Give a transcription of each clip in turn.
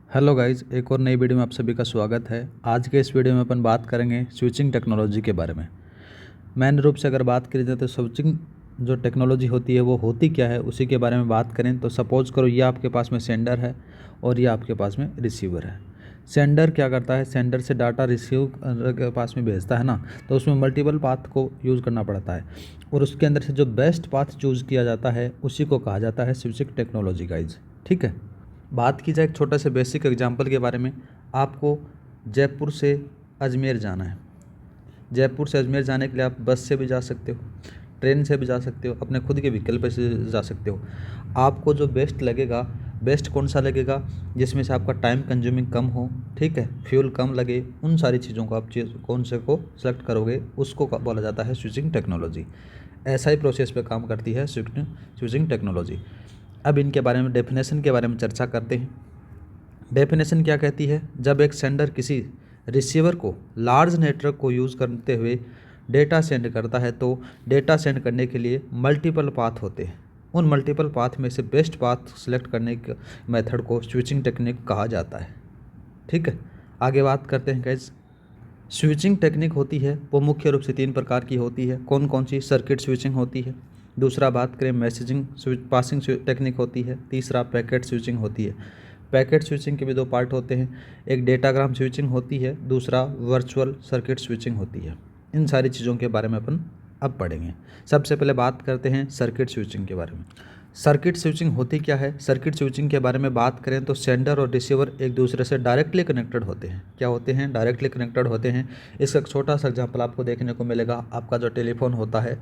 Hello guys, एक और नई वीडियो में आप सभी का स्वागत है। आज के इस वीडियो में अपन बात करेंगे स्विचिंग टेक्नोलॉजी के बारे में। मेन रूप से अगर बात करी जाए तो स्विचिंग जो टेक्नोलॉजी होती है वो होती क्या है, उसी के बारे में बात करें तो सपोज करो ये आपके पास में सेंडर है और ये आपके पास में रिसीवर है। सेंडर क्या करता है, सेंडर से डाटा रिसीव के पास में भेजता है ना, तो उसमें मल्टीपल पाथ को यूज़ करना पड़ता है और उसके अंदर से जो बेस्ट पाथ चूज़ किया जाता है उसी को कहा जाता है स्विचिंग टेक्नोलॉजी गाइज। ठीक है, बात की जाए एक छोटा से बेसिक एग्जांपल के बारे में। आपको जयपुर से अजमेर जाना है। जयपुर से अजमेर जाने के लिए आप बस से भी जा सकते हो, ट्रेन से भी जा सकते हो, अपने खुद के व्हीकल पर से जा सकते हो। आपको जो बेस्ट लगेगा, बेस्ट कौन सा लगेगा जिसमें से आपका टाइम कंज्यूमिंग कम हो, ठीक है, फ्यूल कम लगे, उन सारी चीज़ों को आप कौन से को सिलेक्ट करोगे उसको बोला जाता है स्विचिंग टेक्नोलॉजी। ऐसा ही प्रोसेस पे काम करती है स्विचिंग टेक्नोलॉजी। अब इनके बारे में डेफिनेशन के बारे में चर्चा करते हैं। डेफिनेशन क्या कहती है, जब एक सेंडर किसी रिसीवर को लार्ज नेटवर्क को यूज़ करते हुए डेटा सेंड करता है तो डेटा सेंड करने के लिए मल्टीपल पाथ होते हैं। उन मल्टीपल पाथ में से बेस्ट पाथ सेलेक्ट करने के मेथड को स्विचिंग टेक्निक कहा जाता है। ठीक है, आगे बात करते हैं गाइस। स्विचिंग टेक्निक होती है वो मुख्य रूप से 3 प्रकार की होती है। कौन कौन सी? सर्किट स्विचिंग होती है, दूसरा बात करें मैसेजिंग पासिंग टेक्निक होती है, तीसरा पैकेट स्विचिंग होती है। पैकेट स्विचिंग के भी 2 पार्ट होते हैं, एक डेटाग्राम स्विचिंग होती है, दूसरा वर्चुअल सर्किट स्विचिंग होती है। इन सारी चीज़ों के बारे में अपन अब पढ़ेंगे। सबसे पहले बात करते हैं सर्किट स्विचिंग के बारे में। सर्किट स्विचिंग होती क्या है? सर्किट स्विचिंग के बारे में बात करें तो सेंडर और रिसीवर एक दूसरे से डायरेक्टली कनेक्टेड होते हैं। क्या होते हैं? डायरेक्टली कनेक्टेड होते हैं। इसका एक छोटा सा एग्जांपल आपको देखने को मिलेगा। आपका जो टेलीफोन होता है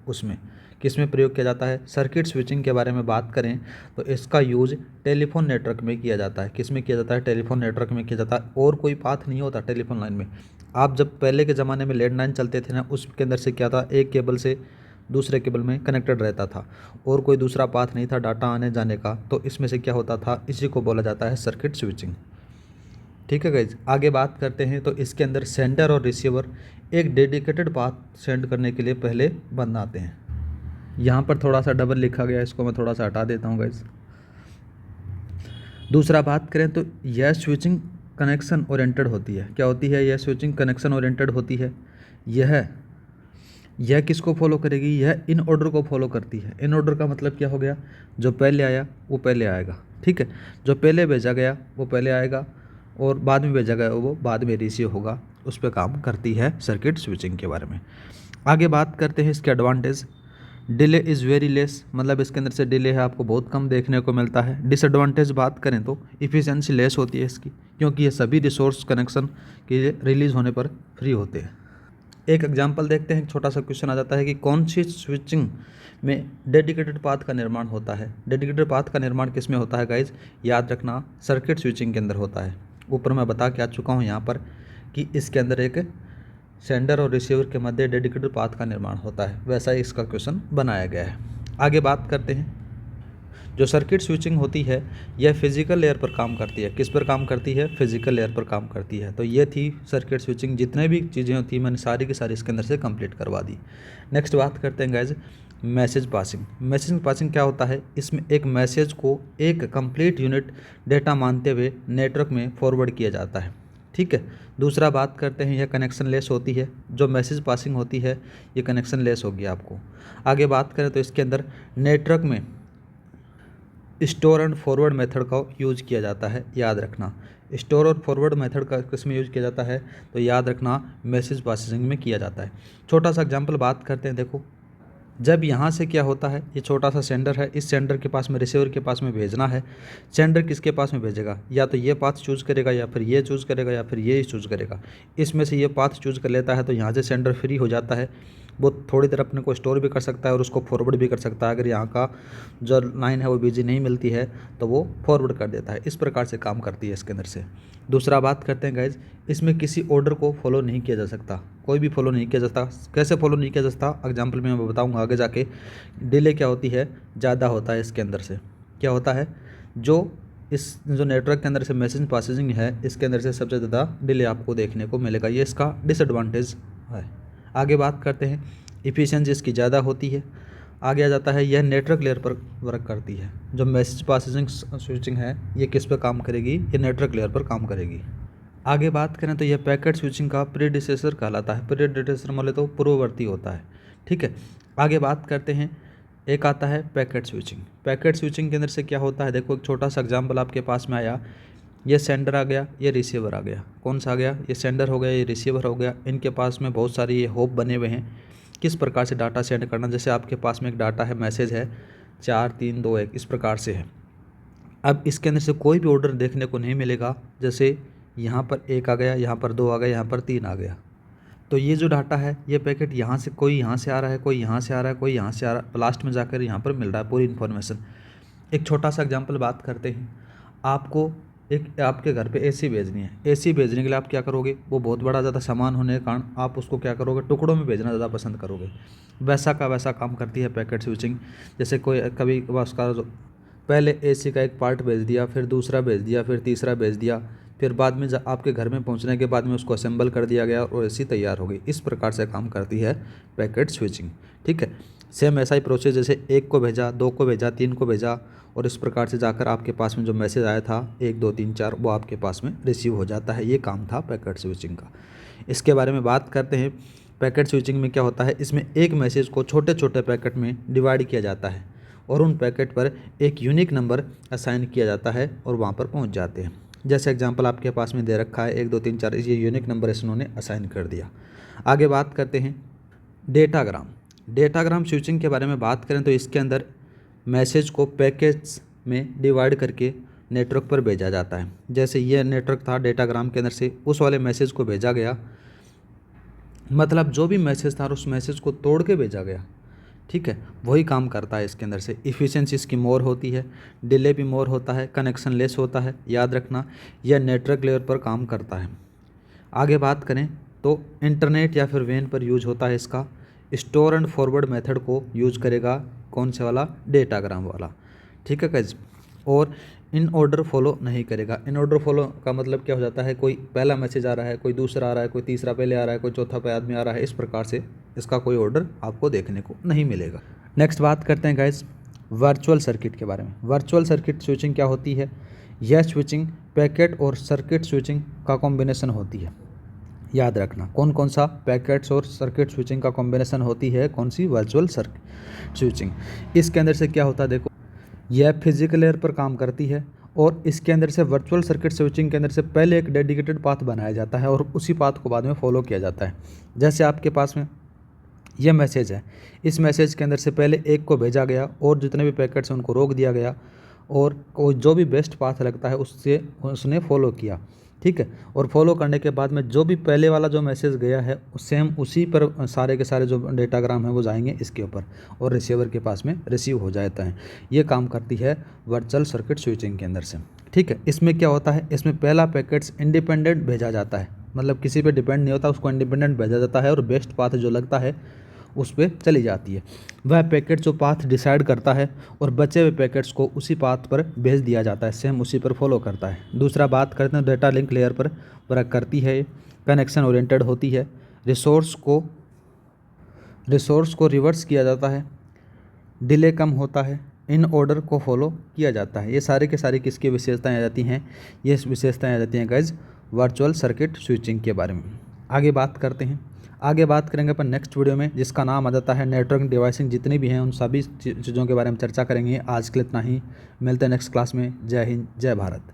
उसमें किस में प्रयोग किया जाता है? सर्किट स्विचिंग के बारे में बात करें तो इसका यूज टेलीफोन नेटवर्क में किया जाता है। किस में किया जाता है? टेलीफोन नेटवर्क में किया जाता है। और कोई पाथ नहीं होता टेलीफोन लाइन में। आप जब पहले के ज़माने में लैंडलाइन चलते थे ना, उसके अंदर से क्या था, एक केबल से दूसरे केबल में कनेक्टेड रहता था और कोई दूसरा पाथ नहीं था डाटा आने जाने का। तो इसमें से क्या होता था, इसी को बोला जाता है सर्किट स्विचिंग। ठीक है गाइज, आगे बात करते हैं। तो इसके अंदर सेंडर और रिसीवर एक डेडिकेटेड पाथ सेंड करने के लिए पहले बनाते हैं। यहाँ पर थोड़ा सा डबल लिखा गया, इसको मैं थोड़ा सा हटा देता हूँ गाइज। दूसरा बात करें तो यह स्विचिंग कनेक्शन ओरिएंटेड होती है। क्या होती है? यह स्विचिंग कनेक्शन ओरिएंटेड होती है। यह किसको फॉलो करेगी? यह इन ऑर्डर को फॉलो करती है। इन ऑर्डर का मतलब क्या हो गया? जो पहले आया वो पहले आएगा। ठीक है, जो पहले भेजा गया वो पहले आएगा और बाद में भेजा गया वो बाद में रिसीव होगा। उस पर काम करती है सर्किट स्विचिंग के बारे में। आगे बात करते हैं इसके advantage. Delay is very less, मतलब इसके अंदर से डिले है आपको बहुत कम देखने को मिलता है। डिसएडवांटेज बात करें तो इफ़िशियंसी लेस होती है इसकी, क्योंकि ये सभी रिसोर्स कनेक्शन के रिलीज़ होने पर फ्री होते हैं। एक एग्जांपल देखते हैं। छोटा सा क्वेश्चन आ जाता है कि कौन सी स्विचिंग में डेडिकेटेड पाथ का निर्माण होता है? डेडिकेटेड पाथ का निर्माण किस में होता है गाइज? याद रखना, सर्किट स्विचिंग के अंदर होता है। ऊपर मैं बता के आ चुका हूँ यहाँ पर कि इसके अंदर एक सेंडर और रिसीवर के मध्य डेडिकेटेड पाथ का निर्माण होता है। वैसा ही इसका क्वेश्चन बनाया गया है। आगे बात करते हैं। जो सर्किट स्विचिंग होती है यह फिजिकल लेयर पर काम करती है। किस पर काम करती है? फिजिकल लेयर पर काम करती है। तो ये थी सर्किट स्विचिंग। जितने भी चीज़ें होती मैंने सारी की सारी इसके अंदर से कंप्लीट करवा दी। नेक्स्ट बात करते हैं guys message passing. Message passing क्या होता है? इसमें एक मैसेज को एक कंप्लीट यूनिट डेटा मानते हुए नेटवर्क में फॉरवर्ड किया जाता है। ठीक है, दूसरा बात करते हैं, यह कनेक्शन लेस होती है। जो मैसेज पासिंग होती है ये कनेक्शन लेस होगी आपको। आगे बात करें तो इसके अंदर नेटवर्क में स्टोर एंड फॉरवर्ड मेथड का यूज़ किया जाता है। याद रखना, स्टोर और फॉरवर्ड मेथड का किस में यूज़ किया जाता है? तो याद रखना मैसेज पासिंग में किया जाता है। छोटा सा एग्जांपल बात करते हैं। देखो, जब यहाँ से क्या होता है, ये छोटा सा सेंडर है, इस सेंडर के पास में रिसीवर के पास में भेजना है। सेंडर किसके पास में भेजेगा? या तो ये पाथ चूज़ करेगा या फिर ये चूज़ करेगा या फिर ये चूज़ करेगा। इसमें से ये पाथ चूज़ कर लेता है तो यहाँ से सेंडर फ्री हो जाता है। वो थोड़ी देर अपने को स्टोर भी कर सकता है और उसको फॉरवर्ड भी कर सकता है। अगर यहाँ का जो लाइन है वो बिजी नहीं मिलती है तो वो फॉरवर्ड कर देता है। इस प्रकार से काम करती है इसके अंदर से। दूसरा बात करते हैं गाइज, इसमें किसी ऑर्डर को फॉलो नहीं किया जा सकता। कोई भी फॉलो नहीं किया जा सकता। कैसे फॉलो नहीं किया जा सकता? एग्जाम्पल में मैं बताऊँगा आगे जाके। डिले क्या होती है? ज़्यादा होता है इसके अंदर से। क्या होता है? जो नेटवर्क के अंदर से मैसेज पासिंग है इसके अंदर से सबसे ज़्यादा डिले आपको देखने को मिलेगा। ये इसका डिसएडवांटेज है। आगे बात करते हैं, इफ़िशियंसी इसकी ज़्यादा होती है। आगे आ जाता है यह नेटवर्क लेयर पर वर्क करती है। जो मैसेज पासिंग स्विचिंग है ये किस पर काम करेगी, ये नेटवर्क लेयर पर काम करेगी। आगे बात करें तो यह पैकेट स्विचिंग का प्रीडिसेसर कहलाता है। प्रीडिसेसर मतलब तो पूर्ववर्ती होता है, ठीक है। आगे बात करते हैं, एक आता है पैकेट स्विचिंग। पैकेट स्विचिंग के अंदर से क्या होता है, देखो एक छोटा सा एग्जांपल आपके पास में आया, ये सेंडर आ गया, ये रिसीवर आ गया। कौन सा आ गया, ये सेंडर हो गया, ये रिसीवर हो गया। इनके पास में बहुत सारी ये होप बने हुए हैं किस प्रकार से डाटा सेंड करना। जैसे आपके पास में एक डाटा है, मैसेज है 4 3 2 1 इस प्रकार से है। अब इसके अंदर से कोई भी ऑर्डर देखने को नहीं मिलेगा। जैसे यहाँ पर 1 आ गया, यहाँ पर 2 आ गया, यहाँ पर 3 आ गया, तो ये जो डाटा है ये पैकेट यहाँ से कोई यहाँ से आ रहा है, कोई यहाँ से आ रहा है, कोई यहाँ से आ रहा है, लास्ट में जाकर यहाँ पर मिल रहा है पूरी इन्फॉर्मेशन। एक छोटा सा एग्जांपल बात करते हैं, आपको एक आपके घर पे एसी भेजनी है। एसी भेजने के लिए आप क्या करोगे, वो बहुत बड़ा ज़्यादा सामान होने के कारण आप उसको क्या करोगे, टुकड़ों में भेजना ज़्यादा पसंद करोगे। वैसा का वैसा काम करती है पैकेट स्विचिंग। जैसे कोई कभी उसका पहले एसी का एक पार्ट भेज दिया, फिर दूसरा भेज दिया, फिर तीसरा भेज दिया, फिर बाद में आपके घर में पहुंचने के बाद में उसको असेंबल कर दिया गया और एसी तैयार हो गई। इस प्रकार से काम करती है पैकेट स्विचिंग, ठीक है। सेम ऐसा ही प्रोसेस, जैसे 1 को भेजा, 2 को भेजा, 3 को भेजा, और इस प्रकार से जाकर आपके पास में जो मैसेज आया था 1 2 3 4 वो आपके पास में रिसीव हो जाता है। ये काम था पैकेट स्विचिंग का। इसके बारे में बात करते हैं, पैकेट स्विचिंग में क्या होता है, इसमें एक मैसेज को छोटे छोटे पैकेट में डिवाइड किया जाता है और उन पैकेट पर एक यूनिक नंबर असाइन किया जाता है और वहाँ पर पहुँच जाते हैं। जैसे एग्जांपल आपके पास में दे रखा है 1 2 3 4, ये यूनिक नंबर इन्होंने असाइन कर दिया। आगे बात करते हैं डेटाग्राम। डेटाग्राम स्विचिंग के बारे में बात करें तो इसके अंदर मैसेज को पैकेट्स में डिवाइड करके नेटवर्क पर भेजा जाता है। जैसे ये नेटवर्क था, डेटाग्राम के अंदर से उस वाले मैसेज को भेजा गया, मतलब जो भी मैसेज था उस मैसेज को तोड़ के भेजा गया, ठीक है। वही काम करता है इसके अंदर से। इफ़िशियंसी इसकी मोर होती है, डिले भी मोर होता है, कनेक्शन लेस होता है। याद रखना यह नेटवर्क लेयर पर काम करता है। आगे बात करें तो इंटरनेट या फिर वेन पर यूज होता है इसका। स्टोर एंड फॉरवर्ड मेथड को यूज करेगा, कौन से वाला, डेटाग्राम वाला, ठीक है गाइस। और इन ऑर्डर फॉलो नहीं करेगा। इन ऑर्डर फॉलो का मतलब क्या हो जाता है, कोई पहला मैसेज आ रहा है, कोई दूसरा आ रहा है, कोई तीसरा पहले आ रहा है, कोई चौथा पे आदमी आ रहा है, इस प्रकार से इसका कोई ऑर्डर आपको देखने को नहीं मिलेगा। नेक्स्ट बात करते हैं गाइस वर्चुअल सर्किट के बारे में। वर्चुअल सर्किट स्विचिंग क्या होती है, यह स्विचिंग पैकेट और सर्किट स्विचिंग का कॉम्बिनेशन होती है। याद रखना कौन कौन सा पैकेट्स और सर्किट स्विचिंग का कॉम्बिनेशन होती है, कौन सी, वर्चुअल सर्किट स्विचिंग। इसके अंदर से क्या होता है, देखो यह फिजिकल लेयर पर काम करती है और इसके अंदर से वर्चुअल सर्किट स्विचिंग के अंदर से पहले एक डेडिकेटेड पाथ बनाया जाता है और उसी पाथ को बाद में फॉलो किया जाता है। जैसे आपके पास में यह मैसेज है, इस मैसेज के अंदर से पहले 1 को भेजा गया और जितने भी पैकेट्स हैं उनको रोक दिया गया और जो भी बेस्ट पाथ लगता है उससे उसने फॉलो किया, ठीक है। और फॉलो करने के बाद में जो भी पहले वाला जो मैसेज गया है सेम उसी पर सारे के सारे जो डेटाग्राम है वो जाएंगे इसके ऊपर और रिसीवर के पास में रिसीव हो जाता है। ये काम करती है वर्चुअल सर्किट स्विचिंग के अंदर से, ठीक है। इसमें क्या होता है, इसमें पहला पैकेट्स इंडिपेंडेंट भेजा जाता है, मतलब किसी पे डिपेंड नहीं होता, उसको इंडिपेंडेंट भेजा जाता है और बेस्ट पाथ जो लगता है उस पर चली जाती है। वह पैकेट जो पाथ डिसाइड करता है और बचे हुए पैकेट्स को उसी पाथ पर भेज दिया जाता है, सेम उसी पर फॉलो करता है। दूसरा बात करते हैं डेटा लिंक लेयर पर वर्क करती है, कनेक्शन ओरिएंटेड होती है, रिसोर्स को रिवर्स किया जाता है, डिले कम होता है, इन ऑर्डर को फॉलो किया जाता है। ये सारे के सारे किसकी विशेषताएं आ जाती हैं, ये विशेषताएं आ जाती हैं गाइज वर्चुअल सर्किट स्विचिंग के बारे में। आगे बात करते हैं, आगे बात करेंगे अपन नेक्स्ट वीडियो में जिसका नाम आ जाता है नेटवर्क डिवाइसिंग। जितनी भी हैं उन सभी चीज़ों के बारे में चर्चा करेंगे। आज के लिए इतना ही, मिलते हैं नेक्स्ट क्लास में। जय हिंद, जय भारत।